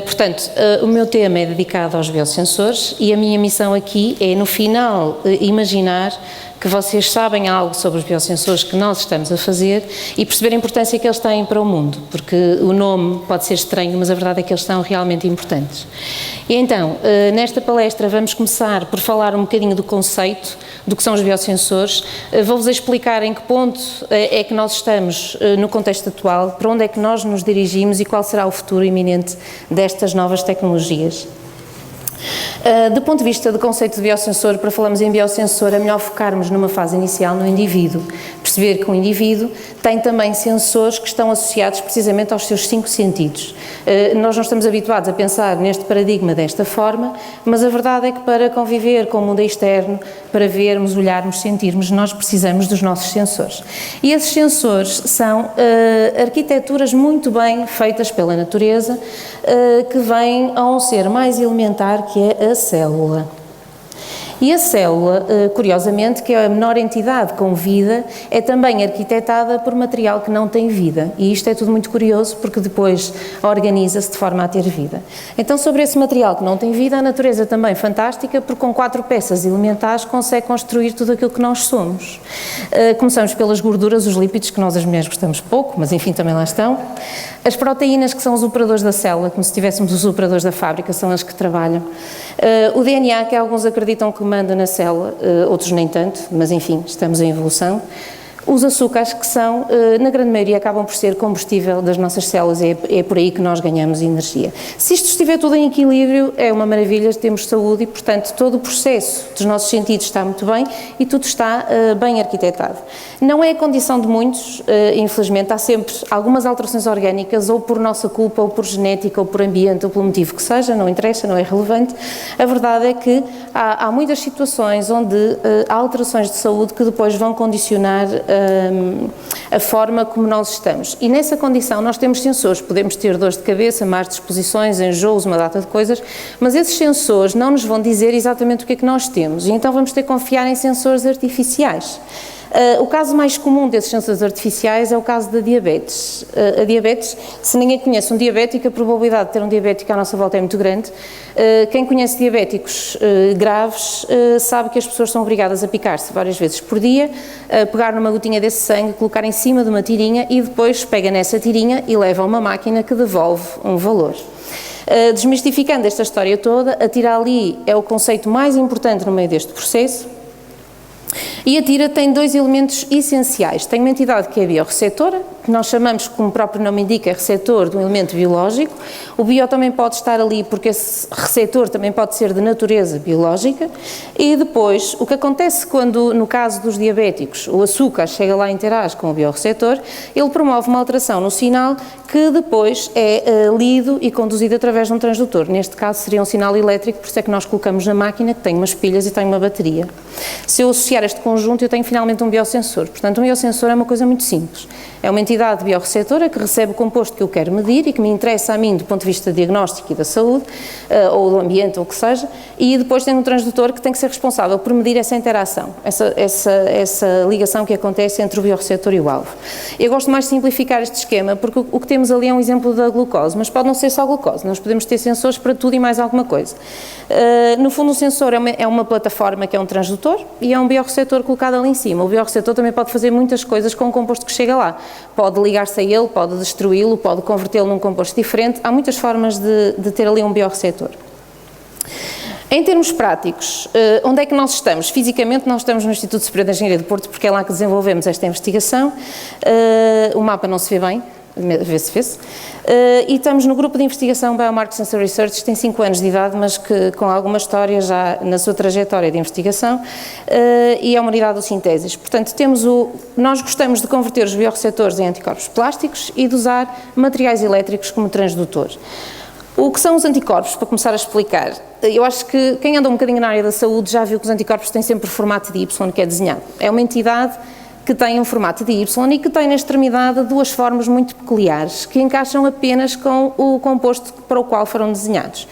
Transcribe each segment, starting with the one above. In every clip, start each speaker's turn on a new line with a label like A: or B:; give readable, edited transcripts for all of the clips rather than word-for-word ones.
A: Portanto, o meu tema é dedicado aos biosensores e a minha missão aqui é, no final, imaginar que vocês sabem algo sobre os biosensores que nós estamos a fazer e perceber a importância que eles têm para o mundo, porque o nome pode ser estranho, mas a verdade é que eles são realmente importantes. E então, nesta palestra vamos começar por falar um bocadinho do conceito do que são os biosensores. Vou-vos explicar em que ponto é que nós estamos no contexto atual, para onde é que nós nos dirigimos e qual será o futuro iminente destas novas tecnologias. Do ponto de vista do conceito de biosensor, para falarmos em biosensor, é melhor focarmos numa fase inicial no indivíduo, perceber que o indivíduo tem também sensores que estão associados precisamente aos seus 5 sentidos. Nós não estamos habituados a pensar neste paradigma desta forma, mas a verdade é que para conviver com o mundo externo, para vermos, olharmos, sentirmos, nós precisamos dos nossos sensores. E esses sensores são arquiteturas muito bem feitas pela natureza, que vêm a um ser mais elementar, que é a célula. E a célula, curiosamente, que é a menor entidade com vida, é também arquitetada por material que não tem vida. E isto é tudo muito curioso, porque depois organiza-se de forma a ter vida. Então, sobre esse material que não tem vida, a natureza também é fantástica, porque com 4 peças elementares consegue construir tudo aquilo que nós somos. Começamos pelas gorduras, os lípidos, que nós as mulheres gostamos pouco, mas enfim, também lá estão. As proteínas, que são os operadores da célula, como se tivéssemos os operadores da fábrica, são as que trabalham. O DNA, que alguns acreditam que manda na célula, outros nem tanto, mas enfim, estamos em evolução. Os açúcares, que são, na grande maioria, acabam por ser combustível das nossas células, é por aí que nós ganhamos energia. Se isto estiver tudo em equilíbrio, é uma maravilha, temos saúde e, portanto, todo o processo dos nossos sentidos está muito bem e tudo está bem arquitetado. Não é a condição de muitos, infelizmente, há sempre algumas alterações orgânicas, ou por nossa culpa, ou por genética, ou por ambiente, ou pelo motivo que seja, não interessa, não é relevante. A verdade é que há muitas situações onde há alterações de saúde que depois vão condicionar a forma como nós estamos. E nessa condição nós temos sensores, podemos ter dores de cabeça, más disposições, enjoos, uma data de coisas, mas esses sensores não nos vão dizer exatamente o que é que nós temos, e então vamos ter que confiar em sensores artificiais. O caso mais comum desses sensores artificiais é o caso da diabetes. A diabetes, se ninguém conhece um diabético, a probabilidade de ter um diabético à nossa volta é muito grande. Quem conhece diabéticos graves sabe que as pessoas são obrigadas a picar-se várias vezes por dia, a pegar numa gotinha desse sangue, colocar em cima de uma tirinha e depois pega nessa tirinha e leva a uma máquina que devolve um valor. Desmistificando esta história toda, a tira ali é o conceito mais importante no meio deste processo. E a tira tem 2 elementos essenciais. Tem uma entidade que é a biorreceptora, que nós chamamos, como o próprio nome indica, receptor de um elemento biológico. O bio também pode estar ali porque esse receptor também pode ser de natureza biológica. E depois, o que acontece quando, no caso dos diabéticos, o açúcar chega lá e interage com o biorreceptor, ele promove uma alteração no sinal que depois é lido e conduzido através de um transdutor. Neste caso seria um sinal elétrico, por isso é que nós colocamos na máquina, que tem umas pilhas e tem uma bateria. Se eu associar este conjunto, eu tenho finalmente um biosensor. Portanto, um biosensor é uma coisa muito simples. É uma entidade biorreceptora que recebe o composto que eu quero medir e que me interessa a mim do ponto de vista diagnóstico e da saúde, ou do ambiente, ou o que seja, e depois tem um transdutor que tem que ser responsável por medir essa interação, essa ligação que acontece entre o biorreceptor e o alvo. Eu gosto mais de simplificar este esquema, porque o que temos ali é um exemplo da glucose, mas pode não ser só glucose, nós podemos ter sensores para tudo e mais alguma coisa. No fundo, um sensor é uma plataforma que é um transdutor e é um biorreceptor colocado ali em cima. O biorreceptor também pode fazer muitas coisas com o composto que chega lá. Pode ligar-se a ele, pode destruí-lo, pode convertê-lo num composto diferente. Há muitas formas de ter ali um biorreceptor. Em termos práticos, onde é que nós estamos? Fisicamente, nós estamos no Instituto Superior de Engenharia do Porto, porque é lá que desenvolvemos esta investigação. O mapa não se vê bem, vê-se. E estamos no grupo de investigação Biomarker Sensor Research, que tem 5 anos de idade, mas que com alguma história já na sua trajetória de investigação, e é uma unidade de sinteses. Portanto, nós gostamos de converter os biorreceptores em anticorpos plásticos e de usar materiais elétricos como transdutor. O que são os anticorpos, para começar a explicar? Eu acho que quem anda um bocadinho na área da saúde já viu que os anticorpos têm sempre o formato de Y que é desenhado. É uma entidade que tem um formato de Y e que tem na extremidade duas formas muito peculiares, que encaixam apenas com o composto para o qual foram desenhados.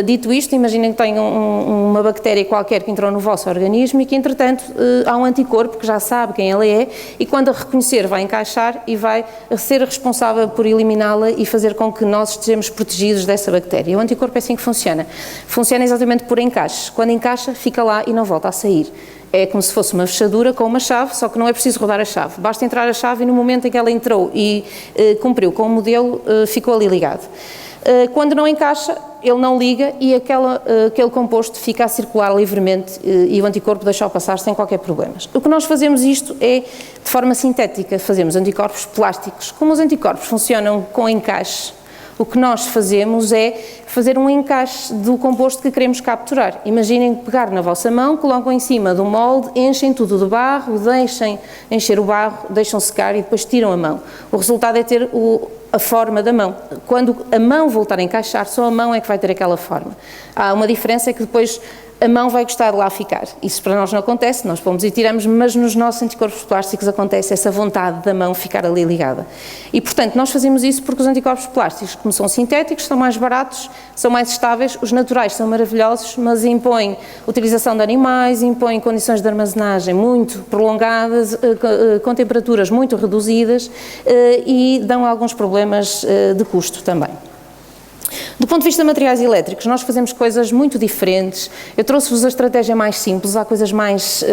A: Dito isto, imaginem que tem uma bactéria qualquer que entrou no vosso organismo e que, entretanto, há um anticorpo que já sabe quem ela é e, quando a reconhecer, vai encaixar e vai ser responsável por eliminá-la e fazer com que nós estejamos protegidos dessa bactéria. O anticorpo é assim que funciona. Funciona exatamente por encaixe. Quando encaixa, fica lá e não volta a sair. É como se fosse uma fechadura com uma chave, só que não é preciso rodar a chave. Basta entrar a chave e, no momento em que ela entrou e cumpriu com o modelo, ficou ali ligado. Quando não encaixa, ele não liga e aquele composto fica a circular livremente e o anticorpo deixa-o passar sem qualquer problema. O que nós fazemos isto é de forma sintética, fazemos anticorpos plásticos. Como os anticorpos funcionam com encaixe, o que nós fazemos é fazer um encaixe do composto que queremos capturar. Imaginem pegar na vossa mão, colocam em cima do molde, enchem tudo de barro, deixem encher o barro, deixam secar e depois tiram a mão. O resultado é ter a forma da mão. Quando a mão voltar a encaixar, só a mão é que vai ter aquela forma. Há uma diferença, é que depois a mão vai gostar de lá ficar. Isso para nós não acontece, nós pomos e tiramos, mas nos nossos anticorpos plásticos acontece essa vontade da mão ficar ali ligada. E, portanto, nós fazemos isso porque os anticorpos plásticos, como são sintéticos, são mais baratos, são mais estáveis, os naturais são maravilhosos, mas impõem utilização de animais, impõem condições de armazenagem muito prolongadas, com temperaturas muito reduzidas e dão alguns problemas de custo também. Do ponto de vista de materiais elétricos, nós fazemos coisas muito diferentes. Eu trouxe-vos a estratégia mais simples, há coisas mais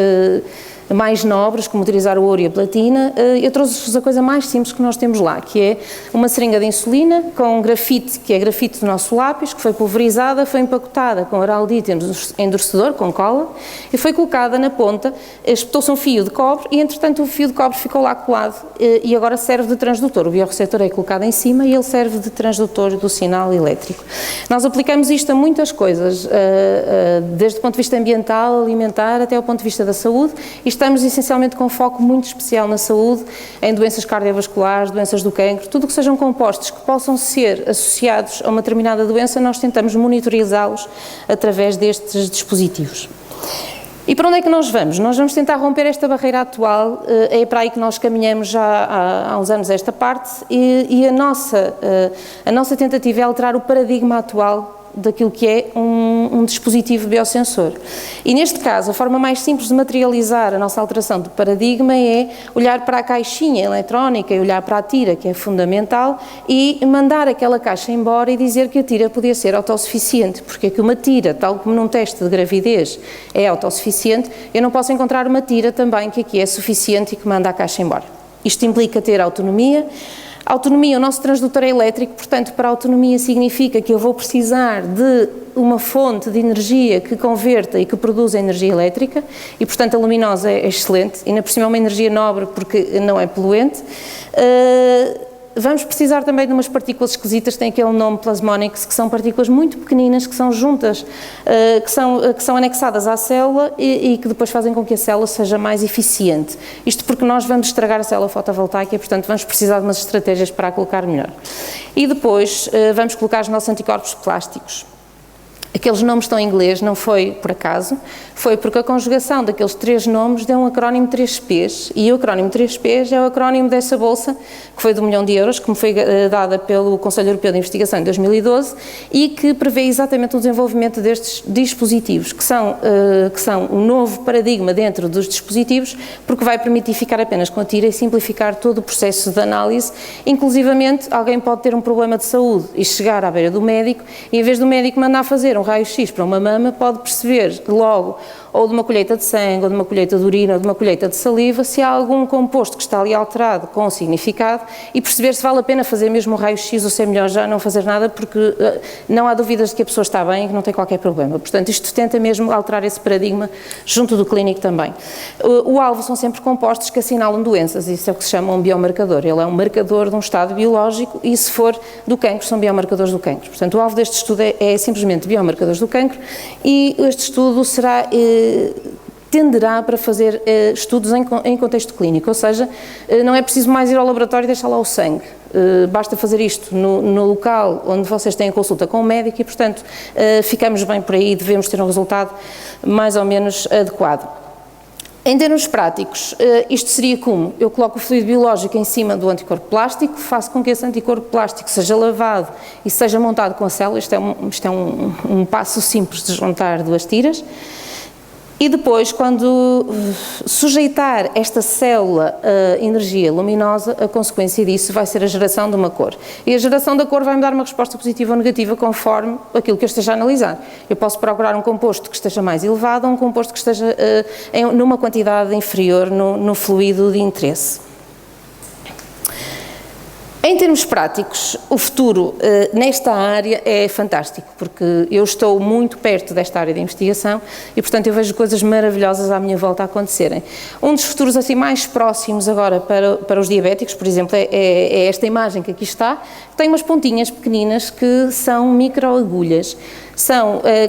A: nobres, como utilizar o ouro e a platina. Eu trouxe-vos a coisa mais simples que nós temos lá, que é uma seringa de insulina com grafite, que é grafite do nosso lápis, que foi pulverizada, foi empacotada com araldite endurecedor, com cola, e foi colocada na ponta, espetou-se um fio de cobre e, entretanto, o fio de cobre ficou lá colado e agora serve de transdutor. O biorreceptor é colocado em cima e ele serve de transdutor do sinal elétrico. Nós aplicamos isto a muitas coisas, desde o ponto de vista ambiental, alimentar, até o ponto de vista da saúde, e estamos essencialmente com foco muito especial na saúde, em doenças cardiovasculares, doenças do cancro, tudo o que sejam compostos que possam ser associados a uma determinada doença, nós tentamos monitorizá-los através destes dispositivos. E para onde é que nós vamos? Nós vamos tentar romper esta barreira atual, é para aí que nós caminhamos já há uns anos esta parte, e a nossa tentativa é alterar o paradigma atual daquilo que é um dispositivo biosensor. E neste caso, a forma mais simples de materializar a nossa alteração de paradigma é olhar para a caixinha eletrónica e olhar para a tira, que é fundamental, e mandar aquela caixa embora e dizer que a tira podia ser autossuficiente, porque é que uma tira, tal como num teste de gravidez, é autossuficiente, eu não posso encontrar uma tira também que aqui é suficiente e que manda a caixa embora. Isto implica ter autonomia. Autonomia, o nosso transdutor é elétrico, portanto, para a autonomia significa que eu vou precisar de uma fonte de energia que converta e que produza energia elétrica e, portanto, a luminosa é excelente, e ainda por cima é uma energia nobre porque não é poluente. Vamos precisar também de umas partículas esquisitas, tem aquele nome plasmonics, que são partículas muito pequeninas, que são juntas, que são anexadas à célula e que depois fazem com que a célula seja mais eficiente. Isto porque nós vamos estragar a célula fotovoltaica e, portanto, vamos precisar de umas estratégias para a colocar melhor. E depois vamos colocar os nossos anticorpos plásticos. Aqueles nomes estão em inglês, não foi por acaso, foi porque a conjugação daqueles três nomes deu um acrónimo 3Ps, e o acrónimo 3Ps é o acrónimo dessa bolsa, que foi de €1 milhão, que me foi dada pelo Conselho Europeu de Investigação em 2012, e que prevê exatamente o desenvolvimento destes dispositivos, que são um novo paradigma dentro dos dispositivos, porque vai permitir ficar apenas com a tira e simplificar todo o processo de análise. Inclusivamente, alguém pode ter um problema de saúde e chegar à beira do médico, e em vez do médico mandar fazer um raio-x para uma mama, pode perceber logo, ou de uma colheita de sangue, ou de uma colheita de urina, ou de uma colheita de saliva, se há algum composto que está ali alterado com significado, e perceber se vale a pena fazer mesmo um raio-x ou se é melhor já não fazer nada, porque não há dúvidas de que a pessoa está bem e que não tem qualquer problema. Portanto, isto tenta mesmo alterar esse paradigma junto do clínico também. O alvo são sempre compostos que assinalam doenças, isso é o que se chama um biomarcador. Ele é um marcador de um estado biológico e, se for do cancro, são biomarcadores do cancro. Portanto, o alvo deste estudo é simplesmente biomarcadores do cancro, e este estudo tenderá para fazer estudos em contexto clínico, ou seja, não é preciso mais ir ao laboratório e deixar lá o sangue. Basta fazer isto no local onde vocês têm a consulta com o médico e, portanto, ficamos bem por aí, devemos ter um resultado mais ou menos adequado. Em termos práticos, isto seria como? Eu coloco o fluido biológico em cima do anticorpo plástico, faço com que esse anticorpo plástico seja lavado e seja montado com a célula, isto é um passo simples de juntar duas tiras, e depois, quando sujeitar esta célula a energia luminosa, a consequência disso vai ser a geração de uma cor. E a geração da cor vai-me dar uma resposta positiva ou negativa conforme aquilo que eu esteja a analisar. Eu posso procurar um composto que esteja mais elevado ou um composto que esteja numa quantidade inferior no fluido de interesse. Em termos práticos, o futuro nesta área é fantástico, porque eu estou muito perto desta área de investigação e, portanto, eu vejo coisas maravilhosas à minha volta a acontecerem. Um dos futuros assim mais próximos agora para os diabéticos, por exemplo, é esta imagem que aqui está, que tem umas pontinhas pequeninas que são microagulhas.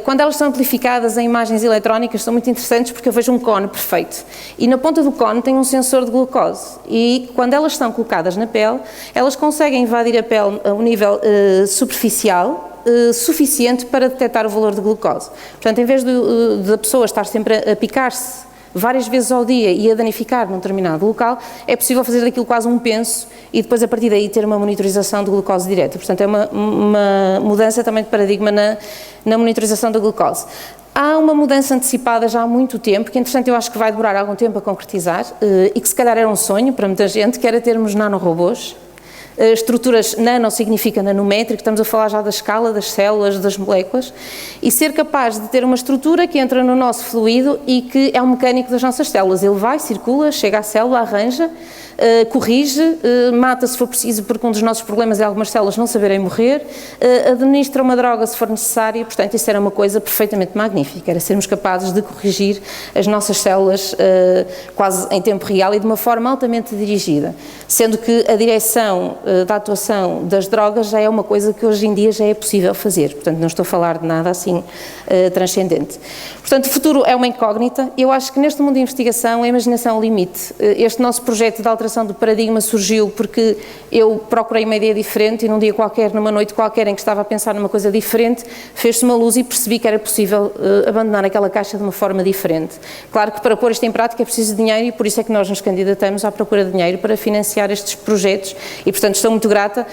A: Quando elas são amplificadas em imagens eletrónicas, são muito interessantes porque eu vejo um cone perfeito e na ponta do cone tem um sensor de glucose e quando elas são colocadas na pele, elas conseguem invadir a pele a um nível superficial suficiente para detectar o valor de glucose. Portanto, em vez da pessoa estar sempre a picar-se várias vezes ao dia e a danificar num determinado local, é possível fazer daquilo quase um penso e depois a partir daí ter uma monitorização de glucose direta. Portanto, é uma mudança também de paradigma na monitorização da glucose. Há uma mudança antecipada já há muito tempo, que entretanto eu acho que vai demorar algum tempo a concretizar e que se calhar era um sonho para muita gente, que era termos nanorobôs. Estruturas nano significa nanométrico, estamos a falar já da escala das células, das moléculas, e ser capaz de ter uma estrutura que entra no nosso fluido e que é um mecânico das nossas células. Ele vai, circula, chega à célula, arranja, corrige, mata se for preciso, porque um dos nossos problemas é algumas células não saberem morrer, administra uma droga se for necessária, portanto isso era uma coisa perfeitamente magnífica, era sermos capazes de corrigir as nossas células quase em tempo real e de uma forma altamente dirigida, sendo que a direção da atuação das drogas já é uma coisa que hoje em dia já é possível fazer, portanto não estou a falar de nada assim transcendente. Portanto, o futuro é uma incógnita. Eu acho que neste mundo de investigação a imaginação é o limite. Este nosso projeto de alteração do paradigma surgiu porque eu procurei uma ideia diferente e num dia qualquer, numa noite qualquer em que estava a pensar numa coisa diferente, fez-se uma luz e percebi que era possível abandonar aquela caixa de uma forma diferente. Claro que para pôr isto em prática é preciso dinheiro e por isso é que nós nos candidatamos à procura de dinheiro para financiar estes projetos e, portanto, estou muito grata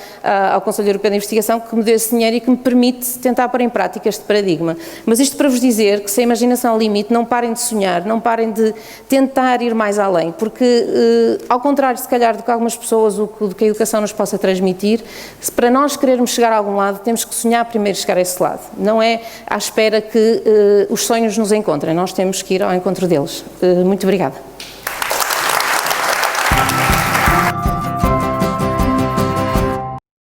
A: ao Conselho Europeu de Investigação que me deu esse dinheiro e que me permite tentar pôr em prática este paradigma. Mas isto para vos dizer que se a imaginação é o limite, não parem de sonhar, não parem de tentar ir mais além, porque ao contrário, se calhar, do que algumas pessoas, do que a educação nos possa transmitir, se para nós querermos chegar a algum lado, temos que sonhar primeiro chegar a esse lado. Não é à espera que os sonhos nos encontrem, nós temos que ir ao encontro deles. Muito obrigada.